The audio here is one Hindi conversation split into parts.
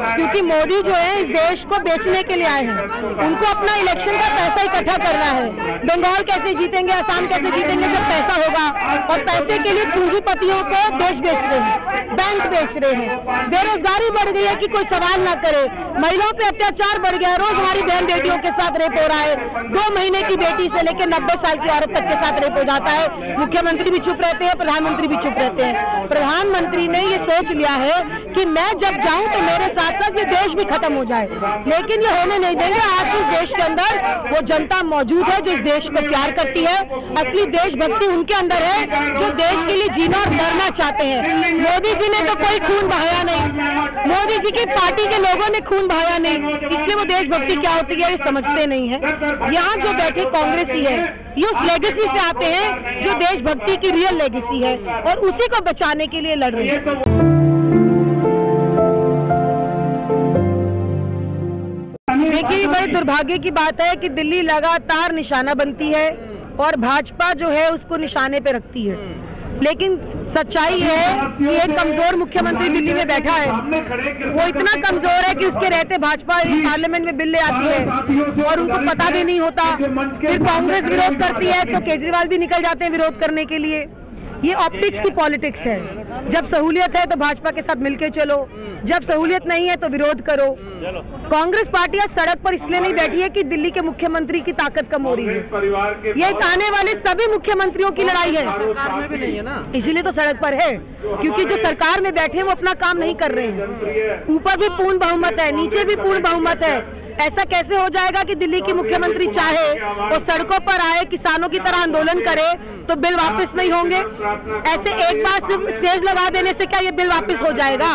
क्योंकि मोदी जो है इस देश को बेचने के लिए आए हैं। उनको अपना इलेक्शन का पैसा इकट्ठा करना है। बंगाल कैसे जीतेंगे, असम कैसे जीतेंगे जब पैसा होगा, और पैसे के लिए पूंजीपतियों को देश बेच रहे हैं, बैंक बेच रहे हैं। बेरोजगारी बढ़ गई है कि कोई सवाल ना करे। महिलाओं पे अत्याचार बढ़ गया, रोज हमारी बहन बेटियों के साथ रेप हो रहा है। 2 महीने की बेटी से लेकर 90 साल की औरत तक के साथ रेप हो जाता है। मुख्यमंत्री भी चुप रहते हैं, प्रधानमंत्री भी चुप रहते हैं। प्रधानमंत्री ने ये सोच लिया है कि मैं जब जाऊं तो मेरे साथ साथ ये देश भी खत्म हो जाए, लेकिन ये होने नहीं देंगे। आज इस देश के अंदर वो जनता मौजूद है जो इस देश को प्यार करती है। असली देशभक्ति उनके अंदर है जो देश के लिए जीना और मरना चाहते हैं। मोदी जी ने तो कोई खून बहाया नहीं, मोदी जी की पार्टी के लोगों ने खून बहाया नहीं, इसलिए वो देशभक्ति क्या होती है ये समझते नहीं है। यहाँ जो बैठे कांग्रेसी है ये उस लेगेसी से आते हैं जो देशभक्ति की रियल लेगेसी है, और उसी को बचाने के लिए लड़ रहे हैं। देखिए, बड़े दुर्भाग्य की बात है कि दिल्ली लगातार निशाना बनती है और भाजपा जो है उसको निशाने पे रखती है, लेकिन सच्चाई है कि एक कमजोर मुख्यमंत्री दिल्ली में बैठा है। वो इतना कमजोर है कि उसके रहते भाजपा पार्लियामेंट में बिल ले आती है और उनको पता भी नहीं होता। फिर कांग्रेस विरोध करती है तो केजरीवाल भी निकल जाते हैं विरोध करने के लिए। ये ऑप्टिक्स की पॉलिटिक्स है। जब सहूलियत है तो भाजपा के साथ मिलके चलो, जब सहूलियत नहीं है तो विरोध करो। कांग्रेस पार्टी आज सड़क पर इसलिए नहीं बैठी है कि दिल्ली के मुख्यमंत्री की ताकत कम हो रही है। ये आने वाले सभी मुख्यमंत्रियों की लड़ाई है, इसीलिए तो सड़क पर है, क्योंकि जो सरकार में बैठे हैं वो अपना काम नहीं कर रहे हैं। ऊपर भी पूर्ण बहुमत है, नीचे भी पूर्ण बहुमत है। ऐसा कैसे हो जाएगा कि दिल्ली की मुख्यमंत्री चाहे और सड़कों पर आए, किसानों की तरह आंदोलन करे तो बिल वापस नहीं होंगे? ऐसे एक बार सिर्फ स्टेज लगा देने से क्या ये बिल वापस हो जाएगा?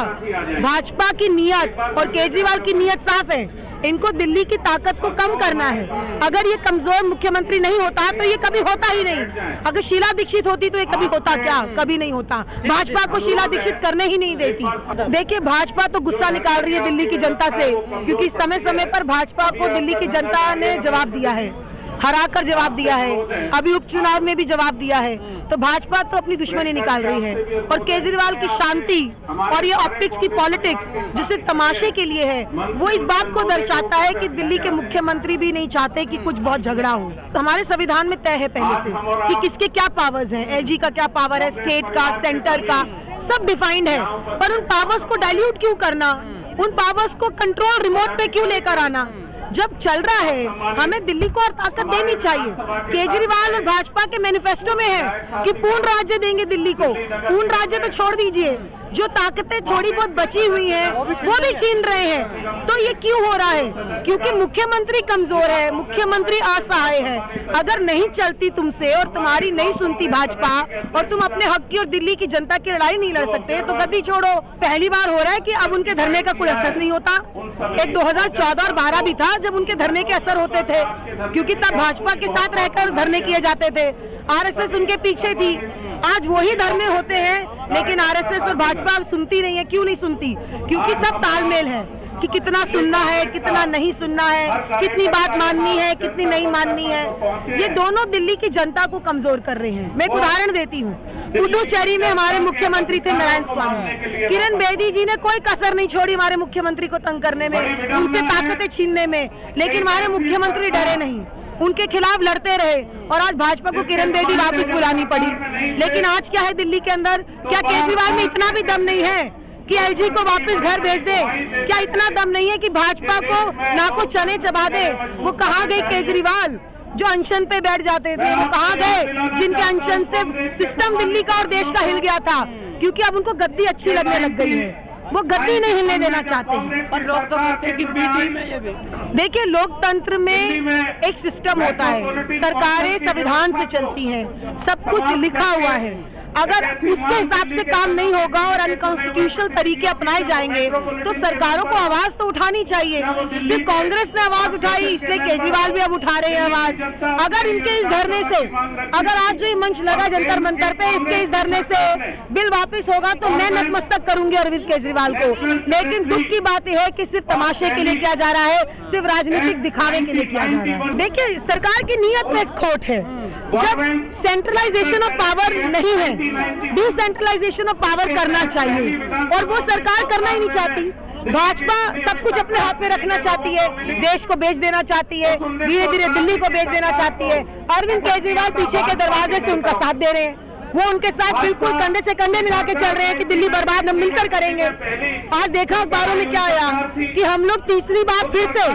भाजपा की नियत और केजरीवाल की नियत साफ है, इनको दिल्ली की ताकत को कम करना है। अगर ये कमजोर मुख्यमंत्री नहीं होता तो ये कभी होता ही नहीं। अगर शीला दीक्षित होती तो ये कभी होता क्या? कभी नहीं होता। भाजपा को शीला दीक्षित करने ही नहीं देती। देखिए, भाजपा तो गुस्सा निकाल रही है दिल्ली की जनता से, क्योंकि समय समय पर भाजपा को दिल्ली की जनता ने जवाब दिया है, हराकर जवाब दिया है, अभी उपचुनाव में भी जवाब दिया है। तो भाजपा तो अपनी दुश्मनी निकाल रही है, और केजरीवाल की शांति और ये ऑप्टिक्स की पॉलिटिक्स जो सिर्फ तमाशे के लिए है, वो इस बात को दर्शाता है कि दिल्ली के मुख्यमंत्री भी नहीं चाहते कि कुछ बहुत झगड़ा हो। हमारे संविधान में तय है पहले से कि किसके क्या पावर्स हैं, एलजी का क्या पावर है, स्टेट का, सेंटर का, सब डिफाइंड है। पर उन पावर्स को डाइल्यूट क्यों करना, उन पावर्स को कंट्रोल रिमोट पे क्यों लेकर आना? जब चल रहा है हमें दिल्ली को और ताकत देनी चाहिए। केजरीवाल और भाजपा के मैनिफेस्टो में है कि पूर्ण राज्य देंगे दिल्ली को। पूर्ण राज्य तो छोड़ दीजिए, जो ताकतें थोड़ी बहुत बची हुई हैं वो भी छीन रहे हैं। तो ये क्यों हो रहा है? क्योंकि मुख्यमंत्री कमजोर है, मुख्यमंत्री असहाय है। अगर नहीं चलती तुमसे और तुम्हारी नहीं सुनती भाजपा, और तुम अपने हक की और दिल्ली की जनता की लड़ाई नहीं लड़ सकते, तो गद्दी छोड़ो। पहली बार हो रहा है कि अब उनके धरने का कोई असर नहीं होता। एक 2014 और 12 भी था जब उनके धरने के असर होते थे, क्योंकि तब भाजपा के साथ रहकर धरने किए जाते थे, आरएसएस उनके पीछे थी। आज वही धरने होते हैं, लेकिन आरएसएस और भाजपा सुनती नहीं है। क्यों नहीं सुनती? क्योंकि सब तालमेल है कि कितना सुनना है, कितना नहीं सुनना है, कितनी बात माननी है, कितनी नहीं माननी है। ये दोनों दिल्ली की जनता को कमजोर कर रहे हैं। मैं एक उदाहरण देती हूँ। पुडुचेरी में हमारे मुख्यमंत्री थे नारायण स्वामी, किरण बेदी जी ने कोई कसर नहीं छोड़ी हमारे मुख्यमंत्री को तंग करने में, उनसे ताकतें छीनने में, लेकिन हमारे मुख्यमंत्री डरे नहीं, उनके खिलाफ लड़ते रहे। और आज भाजपा को किरण बेदी वापस बुलानी पड़ी। लेकिन आज क्या है दिल्ली के अंदर? क्या केजरीवाल में इतना भी दम नहीं है कि एलजी को वापस घर भेज दे? क्या इतना दम नहीं है कि भाजपा को ना को चने चबा दे? वो कहाँ गए केजरीवाल जो अनशन पे बैठ जाते थे? वो कहाँ गए जिनके अनशन से सिस्टम दिल्ली का और देश का हिल गया था? क्योंकि अब उनको गद्दी अच्छी लगने लग गई है, वो गद्दी नहीं हिलने देना चाहते हैं। देखिए, लोकतंत्र में एक सिस्टम होता है, सरकारें संविधान से चलती हैं, सब कुछ लिखा हुआ है। अगर उसके हिसाब से काम नहीं होगा और अनकॉन्स्टिट्यूशनल तरीके अपनाए जाएंगे तो सरकारों को आवाज तो उठानी चाहिए। सिर्फ कांग्रेस ने आवाज उठाई, इसलिए केजरीवाल भी अब उठा रहे हैं आवाज। अगर इनके इस धरने से, अगर आज जो मंच लगा जंतर मंतर पे, इसके इस धरने से बिल वापस होगा तो मैं नतमस्तक करूंगी अरविंद केजरीवाल को। लेकिन दुख की बात यह है कि सिर्फ तमाशे के लिए किया जा रहा है, सिर्फ राजनीतिक दिखावे के लिए किया जा रहा है। देखिए, सरकार की नीयत में खोट है। जब सेंट्रलाइजेशन ऑफ पावर नहीं है, डिसेंट्रलाइजेशन ऑफ पावर करना चाहिए, और वो सरकार करना ही नहीं चाहती। भाजपा सब कुछ अपने हाथ में रखना चाहती है, देश को बेच देना चाहती है, धीरे धीरे दिल्ली को बेच देना चाहती है। अरविंद केजरीवाल पीछे के दरवाजे से उनका साथ दे रहे हैं, वो उनके साथ बिल्कुल कंधे से कंधे मिला के चल रहे हैं कि दिल्ली बर्बाद हम मिलकर करेंगे। आज देखा अखबारों में क्या आया कि हम लोग तीसरी बार फिर से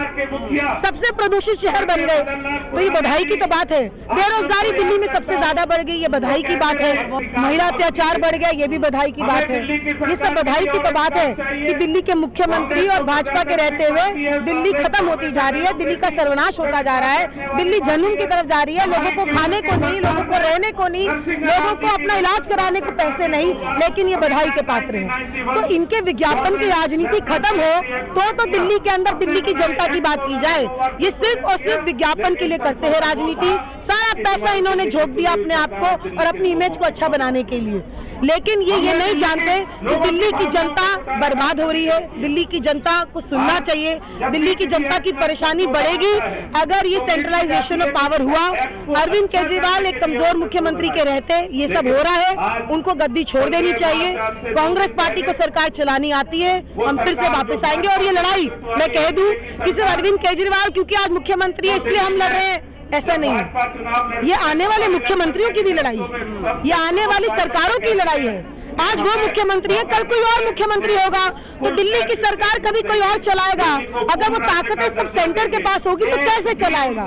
सबसे प्रदूषित शहर बन गए, तो ये बधाई की तो बात है। बेरोजगारी दिल्ली में सबसे ज्यादा बढ़ गई, ये बधाई की बात है। महिला अत्याचार बढ़ गया, ये भी बधाई की बात है। ये सब बधाई की तो बात है कि दिल्ली के मुख्यमंत्री और भाजपा के रहते हुए दिल्ली खत्म होती जा रही है, दिल्ली का सर्वनाश होता जा रहा है, दिल्ली जहन्नुम की तरफ जा रही है। लोगों को खाने को नहीं, लोगों को रहने को नहीं, लोगों अपना इलाज कराने को पैसे नहीं, लेकिन ये बधाई के पात्र हैं। तो इनके विज्ञापन की राजनीति खत्म हो तो दिल्ली के अंदर दिल्ली की जनता की बात की जाए। ये सिर्फ और सिर्फ विज्ञापन के लिए करते हैं राजनीति, सारा पैसा इन्होंने झोंक दिया अपने आप को और अपनी इमेज को अच्छा बनाने के लिए। लेकिन ये नहीं जानते कि दिल्ली की जनता बर्बाद हो रही है, दिल्ली की जनता को सुनना चाहिए। दिल्ली की जनता की परेशानी बढ़ेगी अगर ये सेंट्रलाइजेशन ऑफ पावर हुआ। अरविंद केजरीवाल एक कमजोर मुख्यमंत्री के रहते ये सब हो रहा है, उनको गद्दी छोड़ देनी चाहिए। कांग्रेस पार्टी को सरकार चलानी आती है, हम फिर से वापस आएंगे। और ये लड़ाई मैं कह दूं कि सिर्फ अरविंद केजरीवाल क्योंकि आज मुख्यमंत्री है इसलिए हम लड़ रहे हैं, ऐसा नहीं है। ये आने वाले मुख्यमंत्रियों की भी लड़ाई है, ये आने वाली सरकारों की लड़ाई है। आज वो मुख्यमंत्री है, कल कोई और मुख्यमंत्री होगा, तो दिल्ली की सरकार कभी कोई और चलाएगा। अगर वो ताकतें सब सेंटर के पास होगी तो कैसे चलाएगा?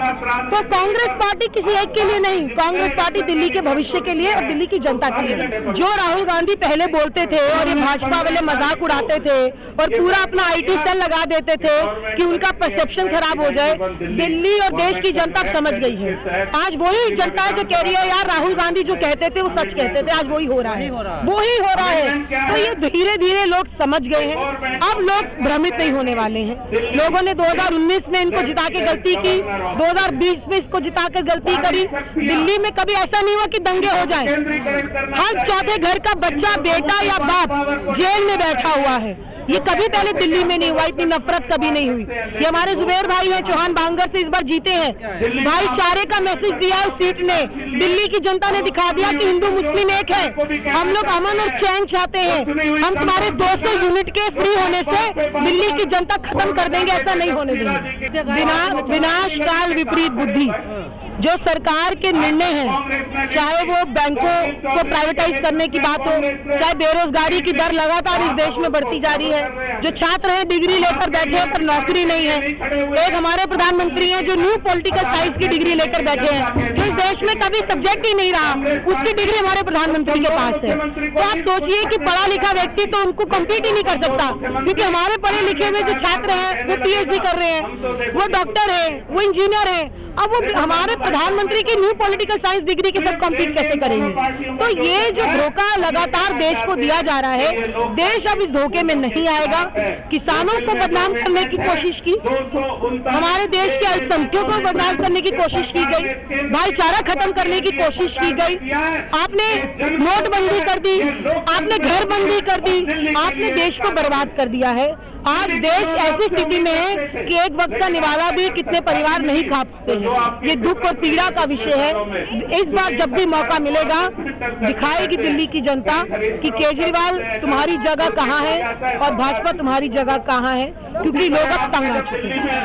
तो कांग्रेस पार्टी किसी एक के लिए नहीं, कांग्रेस पार्टी दिल्ली के भविष्य के लिए और दिल्ली की जनता के लिए। जो राहुल गांधी पहले बोलते थे और ये भाजपा वाले मजाक उड़ाते थे और पूरा अपना IT सेल लगा देते थे कि उनका परसेप्शन खराब हो जाए, दिल्ली और देश की जनता समझ गई है। आज वही जनता है जो कह रही है यार राहुल गांधी जो कहते थे वो सच कहते थे, आज वही हो रहा है, वही हो रहा है। तो ये धीरे धीरे लोग समझ गए हैं, अब लोग भ्रमित नहीं होने वाले हैं। लोगों ने 2019 में इनको जिता के गलती की, 2020 में इसको जिता कर गलती करी। दिल्ली में कभी ऐसा नहीं हुआ कि दंगे हो जाएं। हर चौथे घर का बच्चा, बेटा या बाप जेल में बैठा हुआ है, ये कभी पहले दिल्ली में नहीं हुआ। इतनी नफरत कभी नहीं हुई। ये हमारे जुबेर भाई हैं, चौहान बांगर से इस बार जीते हैं, भाईचारे का मैसेज दिया उस सीट ने। दिल्ली की जनता ने दिखा दिया कि हिंदू मुस्लिम एक है, हम लोग अमन और चैन चाहते हैं। हम तुम्हारे 200 यूनिट के फ्री होने से दिल्ली की जनता खत्म कर देंगे, ऐसा नहीं होने देंगे। विनाश काल विपरीत बुद्धि जो सरकार के निर्णय हैं, चाहे वो बैंकों को प्राइवेटाइज करने की बात हो, चाहे बेरोजगारी की दर लगातार इस देश में बढ़ती जा रही है, जो छात्र हैं डिग्री लेकर बैठे हैं पर नौकरी नहीं है। एक हमारे प्रधानमंत्री हैं जो न्यू पॉलिटिकल साइंस की डिग्री लेकर बैठे हैं, जो इस देश में कभी सब्जेक्ट ही नहीं रहा, उसकी डिग्री हमारे प्रधानमंत्री के पास है। तो आप सोचिए कि पढ़ा लिखा व्यक्ति तो उनको कम्पीट ही नहीं कर सकता, क्योंकि हमारे पढ़े लिखे में जो छात्र हैं वो PhD कर रहे हैं, वो डॉक्टर है, वो इंजीनियर है। अब वो हमारे प्रधानमंत्री की न्यू पॉलिटिकल साइंस डिग्री के साथ कम्पीट कैसे करेंगे? तो ये जो धोखा लगातार देश को दिया जा रहा है, देश अब इस धोखे में नहीं आएगा। किसानों को बदनाम करने की कोशिश की, हमारे देश के अल्पसंख्यकों को बदनाम करने की कोशिश की गई, भाईचारा खत्म करने की कोशिश की गई। आपने नोटबंदी कर दी, आपने घरबंदी कर दी, आपने देश को बर्बाद कर दिया है। आज देश ऐसी स्थिति में है कि एक वक्त का निवाला भी कितने परिवार नहीं खा पाते हैं। ये दुख और पीड़ा का विषय है। इस बार जब भी मौका मिलेगा दिखाएगी दिल्ली की जनता कि केजरीवाल तुम्हारी जगह कहाँ है और भाजपा तुम्हारी जगह कहाँ है, क्योंकि लोग अब तंग आ चुके हैं।